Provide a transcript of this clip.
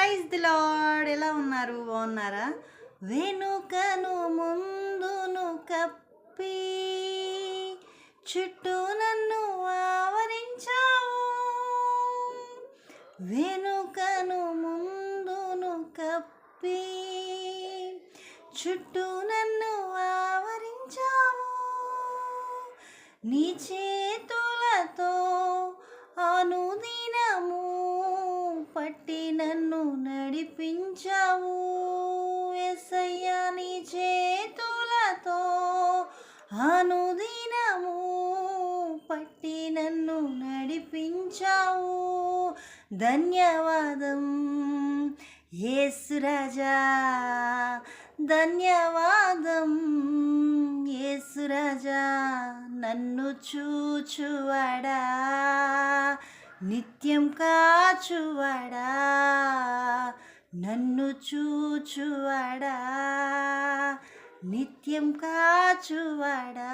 Praise the lord. ఎలా ఉన్నారు? బాగున్నారా? వెనుకను ముందును కప్పి చుట్టూ నన్ను ఆవరించావు. వెనుకను ముందును కప్పి చుట్టూ నన్ను ఆవరించావు. నీ చేతులతో అనుదినము పట్టి నన్ను నడిపించావు. యేసయ్యా, నీ చేతులతో అనుదినము పట్టి నన్ను నడిపించావు. ధన్యవాదం యేసురాజా, ధన్యవాదం యేసురాజా. నన్ను చూచువాడా, నిత్యం కాచువాడా, నన్ను చూచువాడా, నిత్యం కాచువాడా.